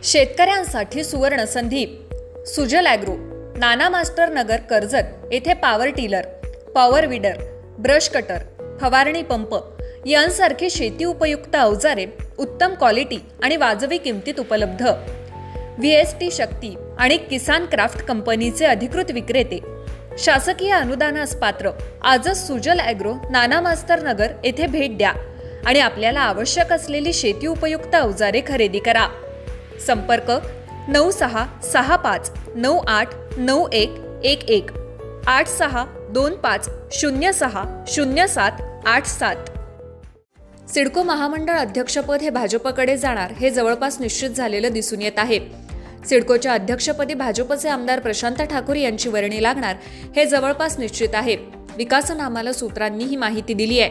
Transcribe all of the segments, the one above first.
शेतकऱ्यांसाठी सुवर्ण संधी. सुजल ॲग्रो, नाना मास्टर नगर, कर्जत येथे power tiller, power weeder, brush cutter, फवारणी पंप यांसारखी शेती उपयुक्त अवजारे उत्तम क्वालिटी आणि वाजवी किमतीत उपलब्ध. VST शक्ती आणि किसान क्राफ्ट कंपनीचे अधिकृत विक्रेते. शासकीय अनुदानास पात्र. आजच सुजल ॲग्रो, नाना मास्टर नगर येथे भेट द्या आणि आपल्याला आवश्यक असलेली शेती उपयुक्त अवजारे खरेदी करा. संपर्क 9665989111 8625060787. सिडको महामंडळ अध्यक्षपद हे भाजपकडे जाणार हे जवळपास निश्चित झालेलं दिसून येत आहे. सिडकोच्या अध्यक्षपदी भाजपचे आमदार प्रशांत ठाकूर यांची वर्णी लागणार हे जवळपास निश्चित आहे. विकासनामाला सूत्रांनी ही माहिती दिली आहे.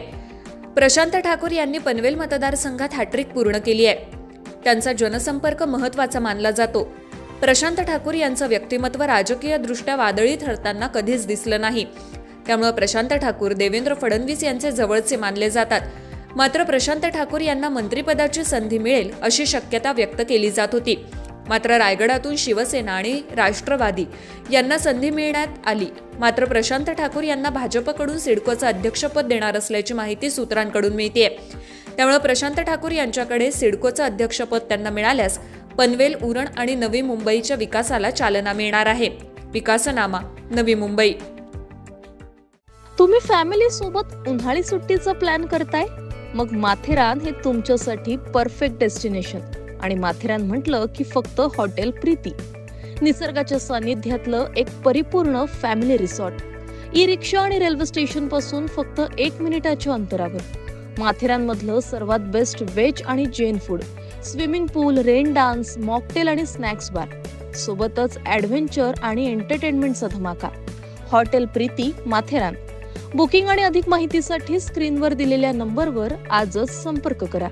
प्रशांत ठाकूर यांनी पनवेल मतदारसंघात हॅट्रिक पूर्ण केली आहे. त्यांचा जनसंपर्क महत्त्वाचा मानला जातो. प्रशांत ठाकूर यांचं व्यक्तिमत्व राजकीयदृष्ट्या वादळी ठरताना कधीच दिसलं नाही. त्यामुळे प्रशांत ठाकूर देवेंद्र फडणवीस यांचे जवळचे मानले जातात. मात्र प्रशांत ठाकूर यांना मंत्रिपदाची संधी मिळेल अशी शक्यता व्यक्त केली जात होती. मात्र रायगडातून शिवसेना आणि राष्ट्रवादी यांना संधी मिळण्यात आली. मात्र प्रशांत ठाकूर यांना भाजपकडून सिडकोचं अध्यक्षपद देणार असल्याची माहिती सूत्रांकडून मिळते. त्यामुळे प्रशांत ठाकूर यांच्याकडे सिडकोचं अध्यक्षपद त्यांना मिळाल्यास पनवेल, उरण आणि नवी मुंबईच्या विकासाला चालना मिळणार आहे. विकासनामा, नवी मुंबई. तुम्ही फॅमिली सोबत उन्हाळी सुट्टीचा प्लॅन करताय? मग माथेरान हे तुमच्यासाठी परफेक्ट डेस्टिनेशन. आणि माथेरान म्हटलं की फक्त हॉटेल प्रीती. निसर्गाच्या सानिध्यातलं एक परिपूर्ण फॅमिली रिसॉर्ट. ई-रिक्षा आणि रेल्वे स्टेशन पासून फक्त 1 मिनिटाच्या अंतरावर. माथेरानमधलं सर्वात बेस्ट व्हेज आणि जैन फूड, स्विमिंग पूल, रेन डान्स, मॉकटेल आणि स्नॅक्स बार, सोबतच ॲडव्हेंचर आणि एंटरटेनमेंटचा धमाका. हॉटेल प्रीती, माथेरान. बुकिंग आणि अधिक माहितीसाठी स्क्रीनवर दिलेल्या नंबरवर आजच संपर्क करा.